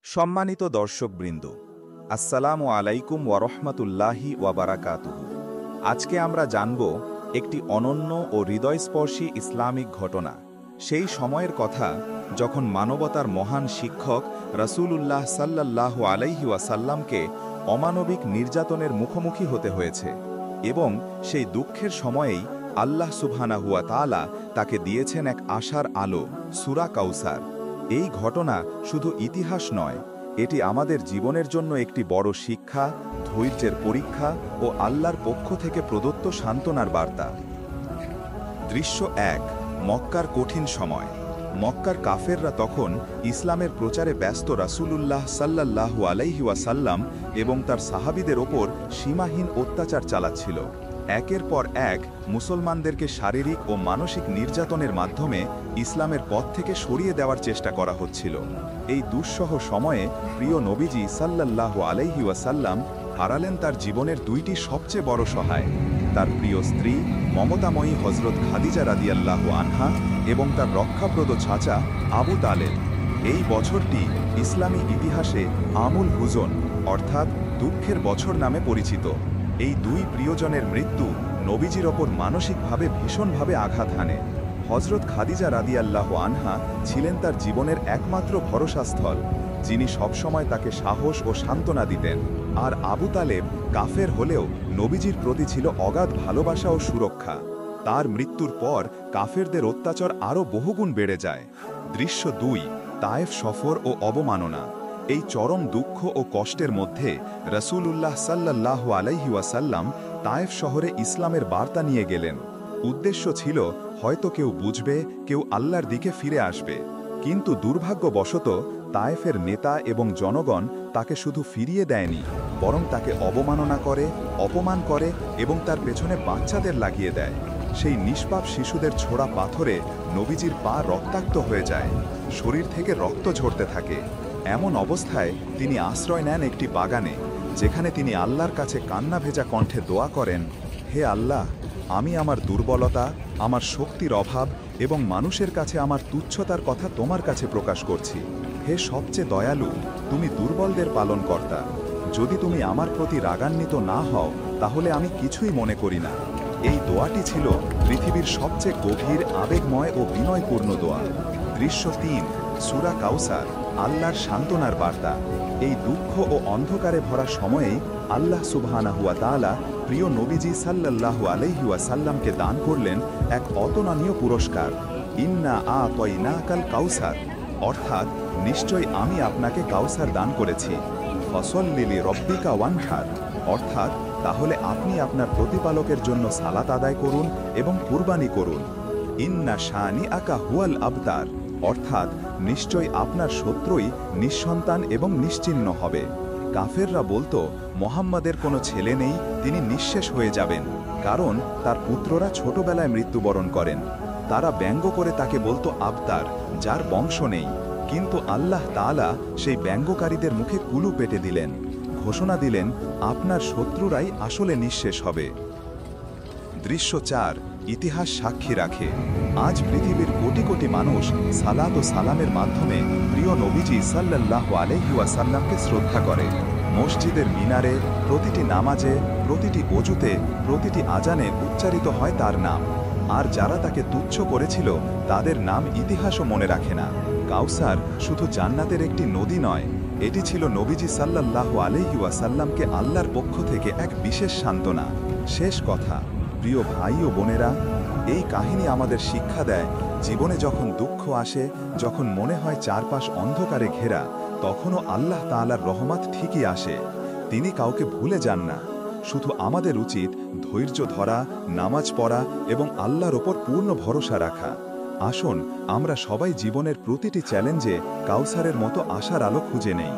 সম্মানিত দর্শকবৃন্দ, আসসালামু আলাইকুম ওয়ারহমাতুল্লাহি ওয়াবারাকাতুহু। আজকে আমরা জানব একটি অনন্য ও হৃদয়স্পর্শী ইসলামিক ঘটনা, সেই সময়ের কথা যখন মানবতার মহান শিক্ষক রাসূলুল্লাহ সাল্লাল্লাহু আলাইহি ওয়াসাল্লামকে অমানবিক নির্যাতনের মুখোমুখি হতে হয়েছে এবং সেই দুঃখের সময়েই আল্লাহ সুবহানাহু ওয়া তাআলা তাকে দিয়েছেন এক আশার আলো, সূরা কাউসার। এই ঘটনা শুধু ইতিহাস নয়, এটি আমাদের জীবনের জন্য একটি বড় শিক্ষা, ধৈর্যের পরীক্ষা ও আল্লাহর পক্ষ থেকে প্রদত্ত সান্ত্বনার বার্তা। দৃশ্য ১। মক্কার কঠিন সময়। মক্কার কাফেররা তখন ইসলামের প্রচারে ব্যস্ত রাসূলুল্লাহ সাল্লাল্লাহু আলাইহি ওয়াসাল্লাম এবং তার সাহাবীদের ওপর সীমাহীন অত্যাচার চালাচ্ছিল। একের পর এক মুসলমানদেরকে শারীরিক ও মানসিক নির্যাতনের মাধ্যমে ইসলামের পথ থেকে সরিয়ে দেওয়ার চেষ্টা করা হচ্ছিল। এই দুঃসহ সময়ে প্রিয় নবীজি সাল্লাল্লাহু আলাইহি ওয়াসাল্লাম হারালেন তার জীবনের দুইটি সবচেয়ে বড় সহায়, তার প্রিয় স্ত্রী মমতাময়ী হযরত খাদিজা রাদিয়াল্লাহু আনহা এবং তার রক্ষাপ্রদ চাচা আবু তালেব। এই বছরটি ইসলামী ইতিহাসে আমুল হুজন অর্থাৎ দুঃখের বছর নামে পরিচিত। এই দুই প্রিয়জনের মৃত্যু নবীজির ওপর মানসিকভাবে ভীষণভাবে আঘাত হানে। হযরত খাদিজা রাদিয়াল্লাহু আনহা ছিলেন তার জীবনের একমাত্র ভরসাস্থল, যিনি সবসময় তাকে সাহস ও সান্ত্বনা দিতেন। আর আবু তালেব কাফের হলেও নবীজির প্রতি ছিল অগাধ ভালোবাসা ও সুরক্ষা। তার মৃত্যুর পর কাফেরদের অত্যাচার আরও বহুগুণ বেড়ে যায়। দৃশ্য ২। তায়েফ সফর ও অবমাননা। এই চরম দুঃখ ও কষ্টের মধ্যে রাসূলুল্লাহ সাল্লাল্লাহু আলাইহি ওয়াসাল্লাম তায়েফ শহরে ইসলামের বার্তা নিয়ে গেলেন। উদ্দেশ্য ছিল হয়তো কেউ বুঝবে, কেউ আল্লাহর দিকে ফিরে আসবে। কিন্তু দুর্ভাগ্যবশত তায়েফের নেতা এবং জনগণ তাকে শুধু ফিরিয়ে দেয়নি, বরং তাকে অবমাননা করে, অপমান করে এবং তার পেছনে বাচ্চাদের লাগিয়ে দেয়। সেই নিষ্পাপ শিশুদের ছোড়া পাথরে নবীজির পা রক্তাক্ত হয়ে যায়, শরীর থেকে রক্ত ঝরতে থাকে। এমন অবস্থায় তিনি আশ্রয় নেন একটি বাগানে, যেখানে তিনি আল্লাহর কাছে কান্না ভেজা কণ্ঠে দোয়া করেন, হে আল্লাহ, আমি আমার দুর্বলতা, আমার শক্তির অভাব এবং মানুষের কাছে আমার তুচ্ছতার কথা তোমার কাছে প্রকাশ করছি। হে সবচেয়ে দয়ালু, তুমি দুর্বলদের পালনকর্তা। যদি তুমি আমার প্রতি রাগান্বিত না হও, তাহলে আমি কিছুই মনে করি না। এই দোয়াটি ছিল পৃথিবীর সবচেয়ে গভীর, আবেগময় ও বিনয়পূর্ণ দোয়া। দৃশ্য ৩। সূরা কাউসার, আল্লাহর সান্ত্বনার বার্তা। এই দুঃখ ও অন্ধকারে ভরা সময়েই আল্লাহ সুবহানাহু ওয়া তাআলা প্রিয় নবীজি সাল্লাল্লাহু আলাইহি ওয়াসাল্লামকে দান করলেন এক অতুলনীয় পুরস্কার, ইন্না আ'তাইনাকাল কাউসার, অর্থাৎ নিশ্চয় আমি আপনাকে কাউসার দান করেছি। ফসল্লি লিরব্বিকা ওয়ানহার, অর্থাৎ তাহলে আপনি আপনার প্রতিপালকের জন্য সালাত আদায় করুন এবং কুরবানি করুন। ইন্না শানিআকা হুয়াল আবতার, অর্থাৎ নিশ্চয় আপনার শত্রুই নিঃসন্তান এবং নিশ্চিহ্ন হবে। কাফেররা বলতো মুহাম্মাদের কোনো ছেলে নেই, তিনি নিঃশেষ হয়ে যাবেন, কারণ তার পুত্ররা ছোটবেলায় মৃত্যুবরণ করেন। তারা ব্যঙ্গ করে তাকে বলতো আবতার, যার বংশ নেই। কিন্তু আল্লাহ তাআলা সেই ব্যঙ্গকারীদের মুখে কুলু পেটে দিলেন, ঘোষণা দিলেন আপনার শত্রুরাই আসলে নিঃশেষ হবে। দৃশ্য ৪। ইতিহাস সাক্ষী রাখে। আজ পৃথিবীর কোটি কোটি মানুষ সালাত ও সালামের মাধ্যমে প্রিয় নবীজি সাল্লাল্লাহু আলাইহি ওয়াসাল্লামকে শ্রদ্ধা করে। মসজিদের মিনারে, প্রতিটি নামাজে, প্রতিটি ওযুতে, প্রতিটি আজানে উচ্চারিত হয় তার নাম। আর যারা তাকে তুচ্ছ করেছিল, তাদের নাম ইতিহাসও মনে রাখে না। কাউসার শুধু জান্নাতের একটি নদী নয়, এটি ছিল নবীজি সাল্লাল্লাহু আলাইহি ওয়াসাল্লামকে আল্লাহর পক্ষ থেকে এক বিশেষ সান্ত্বনা। শেষ কথা, প্রিয় ভাই ও বোনেরা, এই কাহিনী আমাদের শিক্ষা দেয়, জীবনে যখন দুঃখ আসে, যখন মনে হয় চারপাশ অন্ধকারে ঘেরা, তখনও আল্লাহ তাআলার রহমত ঠিকই আসে। তিনি কাউকে ভুলে যান না। শুধু আমাদের উচিত ধৈর্য ধরা, নামাজ পড়া এবং আল্লাহর ওপর পূর্ণ ভরসা রাখা। আসুন আমরা সবাই জীবনের প্রতিটি চ্যালেঞ্জে কাউসারের মতো আশার আলো খুঁজে নেই।